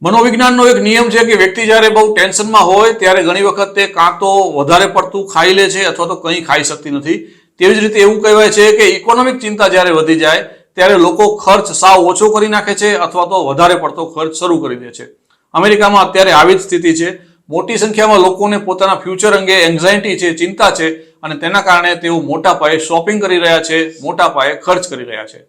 મનોવિજ્ઞાનનો એક નિયમ છે કે વ્યક્તિ જ્યારે બહુ ટેન્શનમાં હોય ત્યારે ઘણી વખત તે કાં તો વધારે પડતું ખાઈ લે છે અથવા તો કંઈ ખાઈ શકતી નથી. તેવી જ રીતે એવું કહેવાય છે કે ઇકોનોમિક ચિંતા જ્યારે વધી જાય ત્યારે લોકો ખર્ચ સાવ ઓછો કરી નાખે છે અથવા તો વધારે પડતો ખર્ચ શરૂ કરી દે છે. અમેરિકામાં અત્યારે આવી જ સ્થિતિ છે. મોટી સંખ્યામાં લોકોને પોતાના ફ્યુચર અંગે એન્ઝાયટી છે, ચિંતા છે અને તેના કારણે તેઓ મોટા પાયે શોપિંગ કરી રહ્યા છે, મોટા પાયે ખર્ચ કરી રહ્યા છે.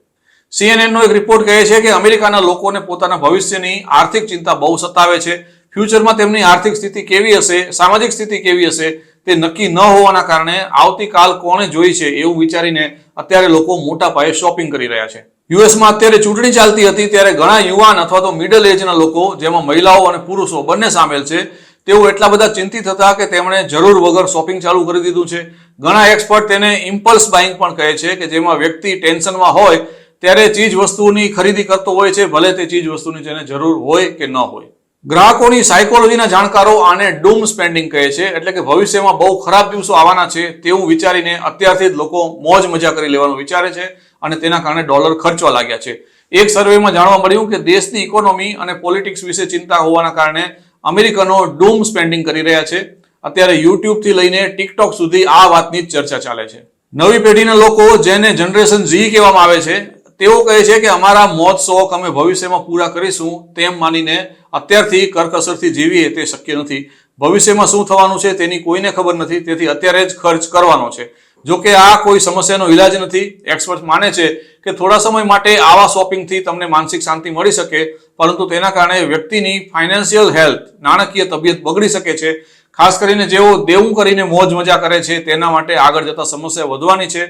CNN નો એક રિપોર્ટ કહે છે કે અમેરિકાના લોકોને પોતાના ભવિષ્યની આર્થિક ચિંતા બહુ સતાવે છે. ફ્યુચરમાં તેમની આર્થિક સ્થિતિ કેવી હશે, સામાજિક સ્થિતિ કેવી હશે તે નક્કી ન હોવાના કારણે આવતીકાલ કોણે જોઈ છે એવું વિચારીને અત્યારે લોકો મોટા પાયે શોપિંગ કરી રહ્યા છે. યુએસમાં અત્યારે ચૂંટણી ચાલતી હતી ત્યારે ઘણા યુવાન અથવા તો મિડલ એજના લોકો, જેમાં મહિલાઓ અને પુરુષો બંને સામેલ છે, તેઓ એટલા બધા ચિંતિત હતા કે તેમણે જરૂર વગર શોપિંગ ચાલુ કરી દીધું છે. ઘણા એક્સપર્ટ તેને ઇમ્પલ્સ બાઇંગ પણ કહે છે કે જેમાં વ્યક્તિ ટેન્શનમાં હોય ત્યારે ચીજ વસ્તુની ખરીદી કરતો હોય છે, ભલે તે ચીજ વસ્તુની તેને જરૂર હોય કે ન હોય. ગ્રાહકોની સાયકોલોજીના જાણકારો આને ડૂમ સ્પેન્ડિંગ કહે છે, એટલે કે ભવિષ્યમાં બહુ ખરાબ દિવસો આવવાના છે તેવું વિચારીને અત્યારથી જ લોકો મોજ મજા કરી લેવાનું વિચારે છે અને તેના કારણે ડોલર ખર્ચવા લાગ્યા છે. એક સર્વેમાં જાણવા મળ્યું કે દેશની ઇકોનોમી અને પોલિટિક્સ વિશે ચિંતા હોવાના કારણે અમેરિકનો ડૂમ સ્પેન્ડિંગ કરી રહ્યા છે. અત્યારે યુટ્યુબ થી લઈને ટિકટોક સુધી આ વાતની જ ચર્ચા ચાલે છે. નવી પેઢીના લોકો, જેને જનરેશન ઝી કહેવામાં આવે છે, તેઓ કહે છે કે અમારા મોજ શોખ અમે ભવિષ્યમાં પૂરા કરીશું તેમ માનીને અત્યારથી કરકસરથી જીવીએ તે શક્ય નથી. ભવિષ્યમાં શું થવાનું છે તેની કોઈને ખબર નથી, તેથી અત્યારે જ ખર્ચ કરવાનો છે. જો કે આ કોઈ સમસ્યાનો ઇલાજ નથી. એક્સપર્ટ માને છે કે થોડા સમય માટે આવા શોપિંગથી તમને માનસિક શાંતિ મળી શકે, પરંતુ તેના કારણે વ્યક્તિની ફાઇનાન્શિયલ હેલ્થ, નાણાકીય તબિયત બગડી શકે છે. ખાસ કરીને જેઓ દેવું કરીને મોજ મજા કરે છે તેના માટે આગળ જતા સમસ્યા વધવાની છે.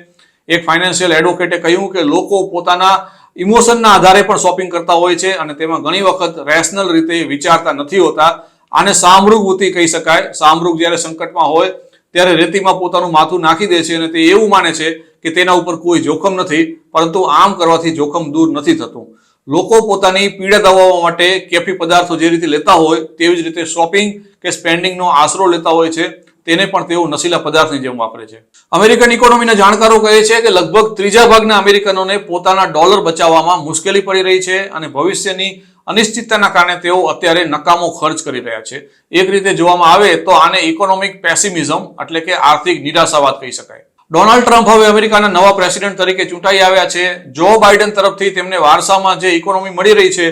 એક ફાઇનાન્શિયલ એડવોકેટે કહ્યું કે લોકો પોતાના ઇમોશનના આધારે પણ શોપિંગ કરતા હોય છે અને તેમાં ઘણી વખત રેશનલ રીતે વિચારતા નથી હોતા. આને સામૃગવૃત્તિ કહી શકાય. સામૃગ જ્યારે સંકટમાં હોય ત્યારે રેતીમાં પોતાનું માથું નાખી દે છે અને તે એવું માને છે કે તેના ઉપર કોઈ જોખમ નથી, પરંતુ આમ કરવાથી જોખમ દૂર નથી થતું. લોકો પોતાની પીડા દબાવવા માટે કેફી પદાર્થો જે રીતે લેતા હોય તેવી જ રીતે શોપિંગ કે સ્પેન્ડિંગનો આશરો લેતા હોય છે, તેને પણ તેઓ નશીલા પદાર્થની જેમ વાપરે છે. અમેરિકન ઇકોનોમીના જાણકારો કહે છે કે લગભગ ત્રીજા ભાગના અમેરિકનોને પોતાના ડોલર બચાવવામાં મુશ્કેલી પડી રહી છે અને ભવિષ્યની અનિશ્ચિતતાના કારણે તેઓ અત્યારે નકામો ખર્ચ કરી રહ્યા છે. એક રીતે જોવામાં આવે તો આને ઇકોનોમિક પેસિમિઝમ એટલે કે આર્થિક નિરાશાવાદ કહી શકાય. ડોનાલ્ડ ટ્રમ્પ હવે અમેરિકાના નવા પ્રેસિડેન્ટ તરીકે ચૂંટાઈ આવ્યા છે. જો બાઇડન તરફથી તેમને વારસામાં જે ઇકોનોમી મળી રહી છે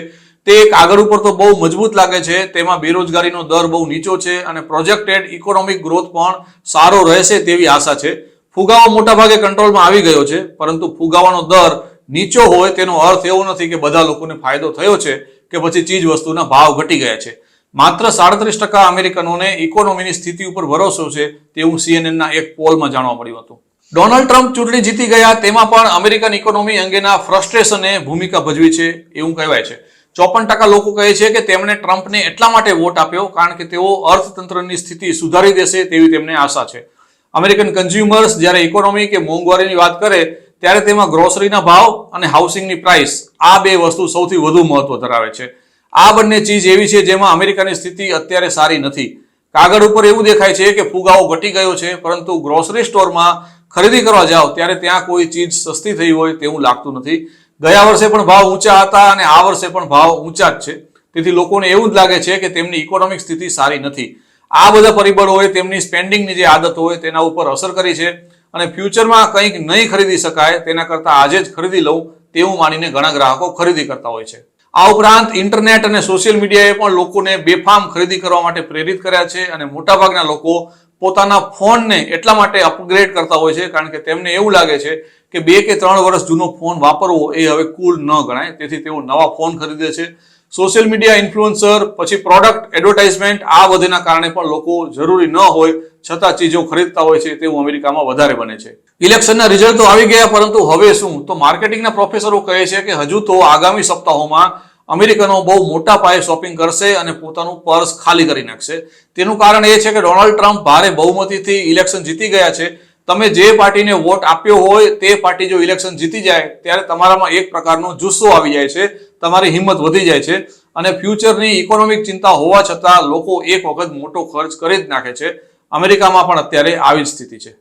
તે એક આગળ ઉપર તો બહુ મજબૂત લાગે છે. તેમાં બેરોજગારીનો દર બહુ નીચો છે અને પ્રોજેક્ટેડ ઇકોનોમિક ગ્રોથ પણ સારો રહેશે તેવી આશા છે. ફુગાવો મોટાભાગે કંટ્રોલમાં આવી ગયો છે, પરંતુ ફુગાવાનો દર નીચો હોય તેનો અર્થ એવો નથી કે બધા લોકોને ફાયદો થયો છે કે પછી ચીજ વસ્તુના ભાવ ઘટી ગયા છે. માત્ર 37% અમેરિકનોને ઇકોનોમીની સ્થિતિ ઉપર ભરોસો છે તેવું CNNના એક પોલમાં જાણવા મળ્યું હતું. ડોનાલ્ડ ટ્રમ્પ ચૂંટણી જીતી ગયા તેમાં પણ અમેરિકન ઇકોનોમી અંગેના ફ્રસ્ટ્રેશને ભૂમિકા ભજવી છે એવું કહેવાય છે. 54% લોકો કહે છે કે તેમણે ટ્રમ્પને એટલા માટે વોટ આપ્યો કારણ કે તેઓ અર્થતંત્રની સ્થિતિ સુધારી દેશે તેવી તેમને આશા છે. અમેરિકન કન્ઝ્યુમર્સ જ્યારે ઇકોનોમી કે મોંઘવારીની વાત કરે ત્યારે તેમાં ગ્રોસરીના ભાવ અને હાઉસિંગની પ્રાઇસ, આ બે વસ્તુ સૌથી વધુ મહત્વ ધરાવે છે. આ બંને ચીજ એવી છે જેમાં અમેરિકાની સ્થિતિ અત્યારે સારી નથી. કાગળ ઉપર એવું દેખાય છે કે ફુગાવો ઘટી ગયો છે, પરંતુ ગ્રોસરી સ્ટોરમાં ખરીદી કરવા જાઓ ત્યારે ત્યાં કોઈ ચીજ સસ્તી થઈ હોય તેવું લાગતું નથી. ગયા વર્ષે પણ ભાવ ઊંચા હતા અને આ વર્ષે પણ ભાવ ઊંચા જ છે. તેથી લોકોને એવું જ લાગે છે કે તેમની ઇકોનોમિક સ્થિતિ સારી નથી. આ બધા પરિબળોએ તેમની સ્પેન્ડિંગની જે આદત હોય તેના ઉપર અસર કરી છે અને ફ્યુચરમાં કંઈક નહીં ખરીદી શકાય તેના કરતાં આજે જ ખરીદી લઉં તેવું માનીને ઘણા ગ્રાહકો ખરીદી કરતા હોય છે. આ ઉપરાંત ઇન્ટરનેટ અને સોશિયલ મીડિયાએ પણ લોકોને બેફામ ખરીદી કરવા માટે પ્રેરિત કર્યા છે અને મોટાભાગના લોકો પોતાના ફોનને એટલા માટે અપગ્રેડ કરતા હોય છે કારણ કે તેમને એવું લાગે છે કે 2 કે 3 વર્ષ જૂનો ફોન વાપરવો એ હવે કુલ ન ગણાય, તેથી તેઓ નવા ફોન ખરીદે છે. સોશિયલ મીડિયા ઇન્ફ્લુએન્સર, પછી પ્રોડક્ટ એડવર્ટાઇઝમેન્ટ, આ બધાના કારણે પણ લોકો જરૂરી ન હોય છતાં ચીજો ખરીદતા હોય છે તેવું અમેરિકામાં વધારે બને છે. ઇલેક્શનના રિઝલ્ટ તો આવી ગયા, પરંતુ હવે શું? તો માર્કેટિંગના પ્રોફેસરો કહે છે કે હજુ તો આગામી સપ્તાહોમાં અમેરિકનો બહુ મોટા પાયે શોપિંગ કરશે અને પોતાનું પર્સ ખાલી કરી નાખશે. તેનું કારણ એ છે કે ડોનાલ્ડ ટ્રમ્પ ભારે બહુમતીથી ઇલેક્શન જીતી ગયા છે. તમે જે પાર્ટીને વોટ આપ્યો હોય તે પાર્ટી જો ઇલેક્શન જીતી જાય ત્યારે તમારામાં એક પ્રકારનો જુસ્સો આવી જાય છે, તમારી હિંમત વધી જાય છે અને ફ્યુચરની ઇકોનોમિક ચિંતા હોવા છતાં લોકો એક વખત મોટો ખર્ચ કરી જ નાખે છે. અમેરિકામાં પણ અત્યારે આવી જ સ્થિતિ છે.